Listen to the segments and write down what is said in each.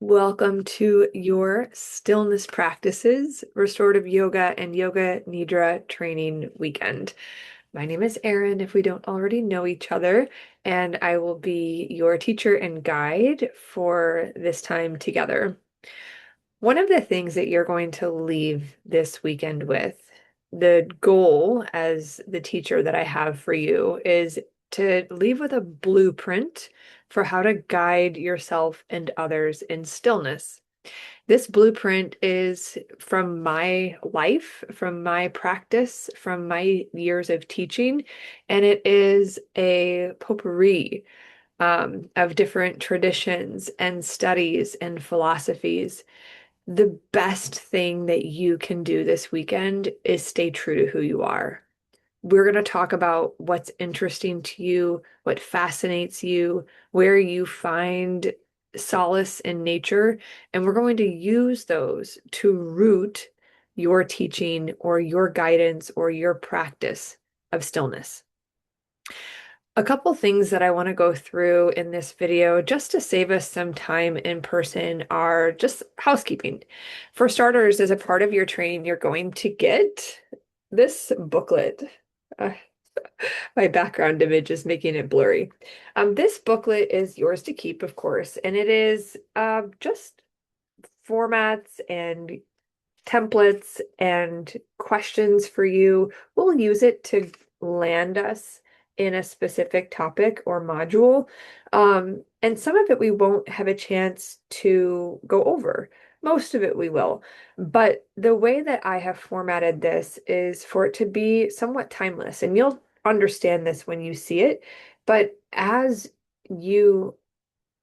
Welcome to your Stillness Practices Restorative Yoga and Yoga Nidra Training Weekend. My name is Erin, if we don't already know each other, and I will be your teacher and guide for this time together. One of the things that you're going to leave this weekend with, the goal as the teacher that I have for you is to leave with a blueprint for how to guide yourself and others in stillness. This blueprint is from my life, from my practice, from my years of teaching, and it is a potpourri of different traditions and studies and philosophies. The best thing that you can do this weekend is stay true to who you are. We're going to talk about what's interesting to you, what fascinates you, where you find solace in nature, and we're going to use those to root your teaching or your guidance or your practice of stillness. A couple things that I want to go through in this video just to save us some time in person are just housekeeping. For starters, as a part of your training, you're going to get this booklet. Uh, my background image is making it blurry. This booklet is yours to keep, of course, and it is just formats and templates and questions for you. We'll use it to land us in a specific topic or module. And some of it we won't have a chance to go over. Most of it we will. But the way that I have formatted this is for it to be somewhat timeless. And you'll understand this when you see it. But as you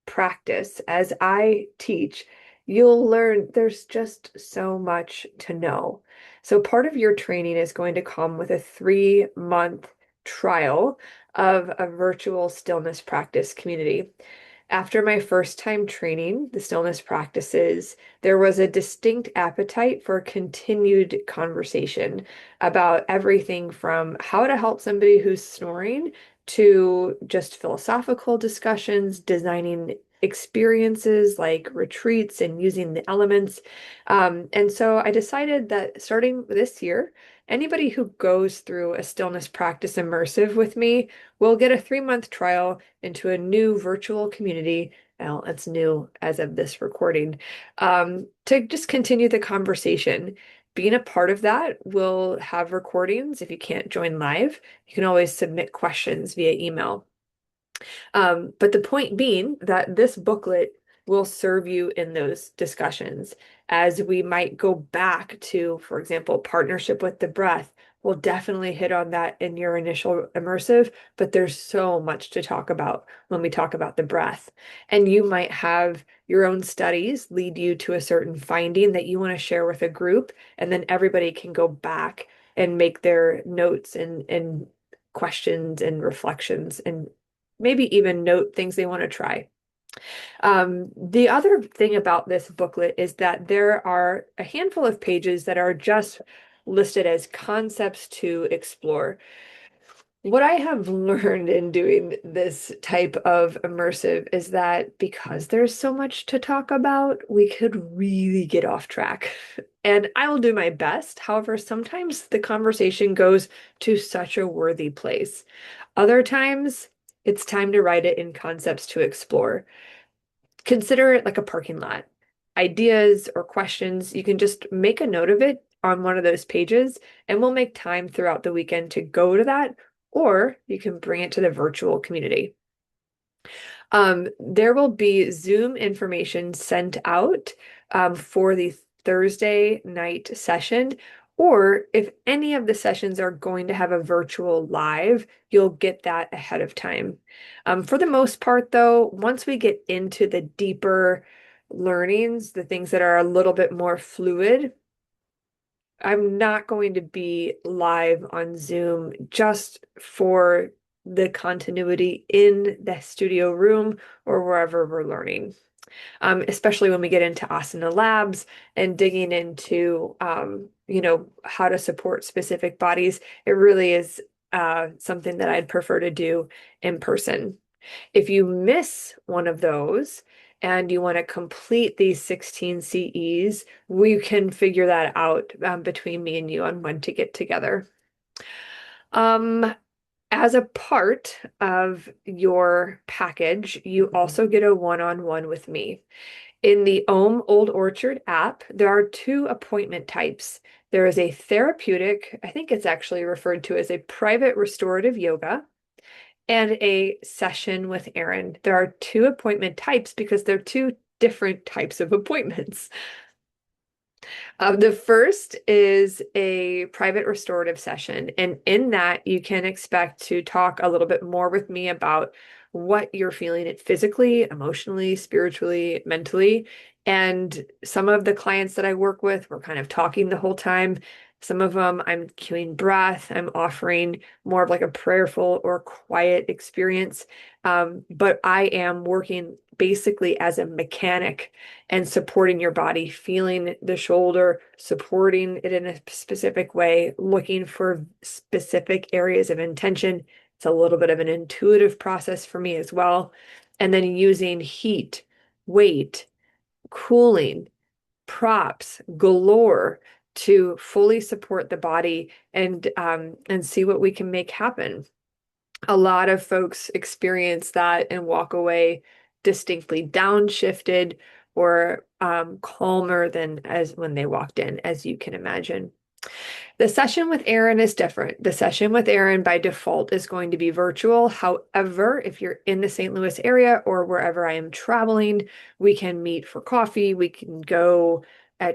practice, as I teach, you'll learn there's just so much to know. So part of your training is going to come with a 3-month trial of a virtual stillness practice community. After my first time training the stillness practices, there was a distinct appetite for continued conversation about everything from how to help somebody who's snoring to just philosophical discussions, designing experiences like retreats and using the elements. And so I decided that starting this year, anybody who goes through a stillness practice immersive with me will get a 3-month trial into a new virtual community. Well, it's new as of this recording, to just continue the conversation. Being a part of that, we'll have recordings. If you can't join live, you can always submit questions via email. But the point being that this booklet will serve you in those discussions as we might go back to, for example, partnership with the breath. We'll definitely hit on that in your initial immersive, but there's so much to talk about when we talk about the breath. And you might have your own studies lead you to a certain finding that you want to share with a group, and then everybody can go back and make their notes and questions and reflections and maybe even note things they want to try. The other thing about this booklet is that there are a handful of pages that are just listed as concepts to explore. What I have learned in doing this type of immersive is that because there's so much to talk about, we could really get off track. And I will do my best. However, sometimes the conversation goes to such a worthy place. Other times, it's time to write it in concepts to explore. Consider it like a parking lot. Ideas or questions, you can just make a note of it on one of those pages, and we'll make time throughout the weekend to go to that, or you can bring it to the virtual community. There will be Zoom information sent out for the Thursday night session, or if any of the sessions are going to have a virtual live, you'll get that ahead of time. For the most part, though, once we get into the deeper learnings, the things that are a little bit more fluid, I'm not going to be live on Zoom just for the continuity in the studio room or wherever we're learning. Especially when we get into asana labs and digging into, how to support specific bodies. It really is something that I'd prefer to do in person. If you miss one of those and you want to complete these 16 CEs, we can figure that out between me and you on when to get together. Um, as a part of your package, you also get a one-on-one with me. In the Ohm Old Orchard app, there are two appointment types. There is a therapeutic, I think it's actually referred to as a private restorative yoga, and a session with Erin. There are two appointment types because they're two different types of appointments. The first is a private restorative session, and in that, you can expect to talk a little bit more with me about what you're feeling it physically, emotionally, spiritually, mentally. And some of the clients that I work with, we're kind of talking the whole time. Some of them, I'm cueing breath. I'm offering more of like a prayerful or quiet experience. But I am working basically as a mechanic and supporting your body, feeling the shoulder, supporting it in a specific way, looking for specific areas of intention. It's a little bit of an intuitive process for me as well. And then using heat, weight, cooling, props galore to fully support the body and see what we can make happen. A lot of folks experience that and walk away distinctly downshifted or calmer than as when they walked in, as you can imagine. The session with Erin is different. The session with Erin by default is going to be virtual. However, if you're in the St. Louis area or wherever I am traveling, we can meet for coffee. We can go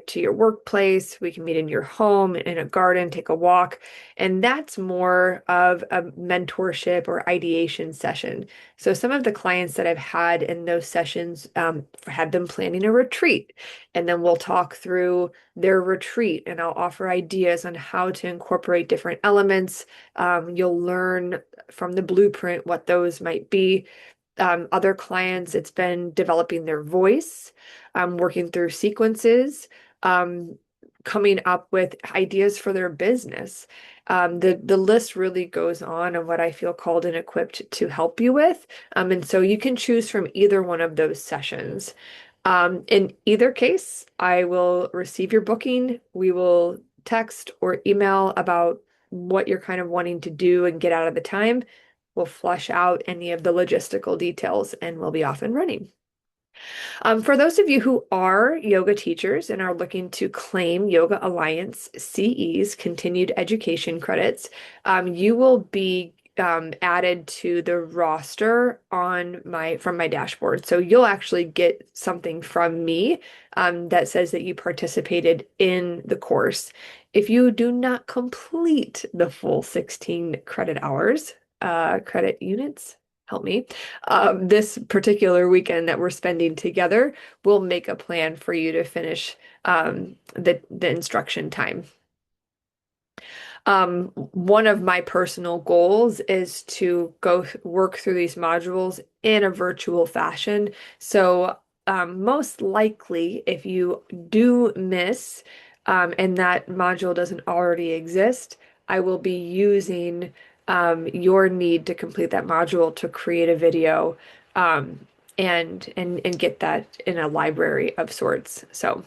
to your workplace. We can meet in your home, in a garden, take a walk. And that's more of a mentorship or ideation session. So some of the clients that I've had in those sessions had them planning a retreat. And then we'll talk through their retreat and I'll offer ideas on how to incorporate different elements. You'll learn from the blueprint what those might be. Other clients, it's been developing their voice, working through sequences, um, coming up with ideas for their business. The list really goes on of what I feel called and equipped to help you with. And so you can choose from either one of those sessions. In either case, I will receive your booking. We will text or email about what you're kind of wanting to do and get out of the time. We'll flush out any of the logistical details and we'll be off and running. For those of you who are yoga teachers and are looking to claim Yoga Alliance CEs, continued education credits, you will be added to the roster on from my dashboard. So you'll actually get something from me that says that you participated in the course. If you do not complete the full 16 credit hours, credit units, help me, this particular weekend that we're spending together, we'll make a plan for you to finish the instruction time. One of my personal goals is to go work through these modules in a virtual fashion. So most likely, if you do miss and that module doesn't already exist, I will be using your need to complete that module to create a video um, and get that in a library of sorts. So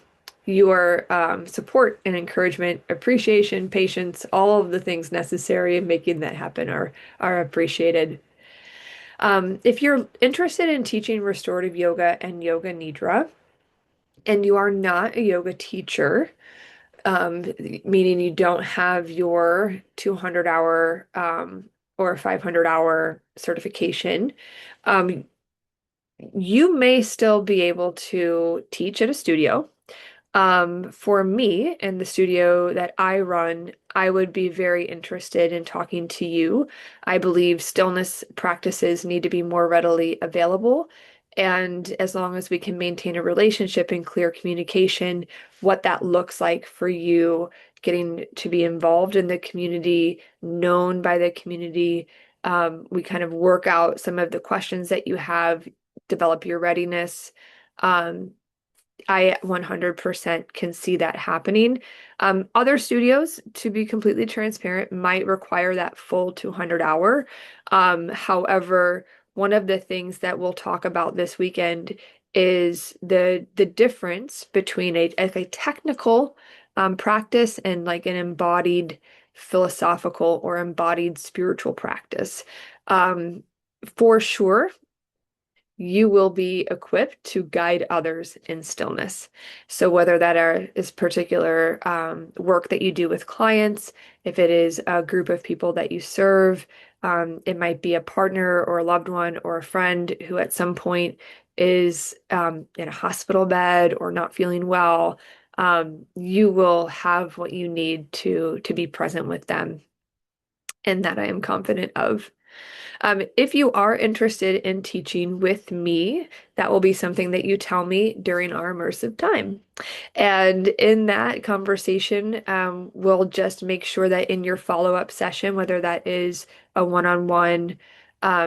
your support and encouragement, appreciation, patience, all of the things necessary in making that happen are appreciated. If you're interested in teaching restorative yoga and yoga nidra, and you are not a yoga teacher, meaning you don't have your 200-hour or 500-hour certification, um, you may still be able to teach at a studio. For me in the studio that I run, I would be very interested in talking to you. I believe stillness practices need to be more readily available. And as long as we can maintain a relationship and clear communication, what that looks like for you, getting to be involved in the community, known by the community, we kind of work out some of the questions that you have, develop your readiness. Um, I 100% can see that happening. Other studios, to be completely transparent, might require that full 200 hour. However, one of the things that we'll talk about this weekend is the difference between a technical practice and like an embodied philosophical or embodied spiritual practice. Um, for sure, you will be equipped to guide others in stillness. So whether is particular work that you do with clients, if it is a group of people that you serve, it might be a partner or a loved one or a friend who at some point is in a hospital bed or not feeling well. You will have what you need to be present with them, and that I am confident of. If you are interested in teaching with me, that will be something that you tell me during our immersive time. And in that conversation, we'll just make sure that in your follow-up session, whether that is a one-on-one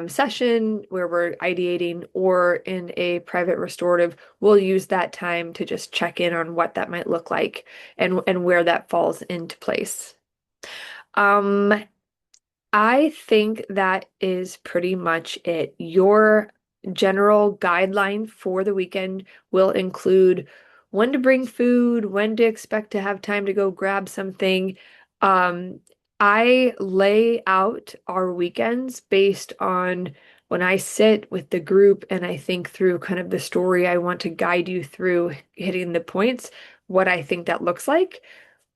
session where we're ideating or in a private restorative, we'll use that time to just check in on what that might look like and where that falls into place. Um, I think that is pretty much it. Your general guideline for the weekend will include when to bring food, when to expect to have time to go grab something. Um, I lay out our weekends based on when I sit with the group and I think through kind of the story I want to guide you through hitting the points, what I think that looks like.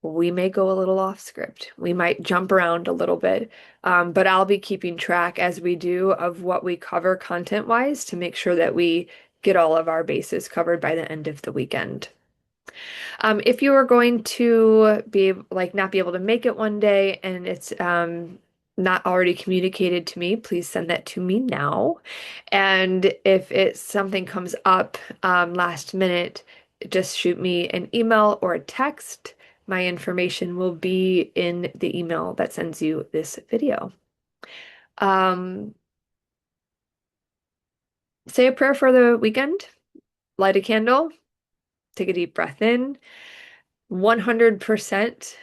We may go a little off script. We might jump around a little bit, but I'll be keeping track as we do of what we cover content-wise to make sure that we get all of our bases covered by the end of the weekend. If you are going to be like not be able to make it one day and it's not already communicated to me, please send that to me now. And if it's something comes up last minute, just shoot me an email or a text. My information will be in the email that sends you this video. Um, say a prayer for the weekend, light a candle, take a deep breath in. 100%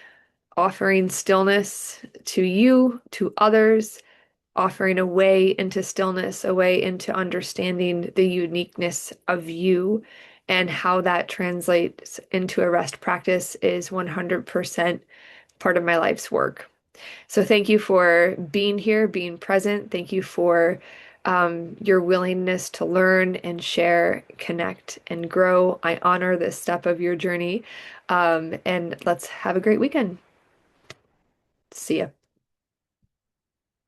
offering stillness to you, to others, offering a way into stillness, a way into understanding the uniqueness of you and how that translates into a rest practice is 100% part of my life's work. So thank you for being here, being present. Thank you for your willingness to learn and share, connect, and grow. I honor this step of your journey. And let's have a great weekend. See ya.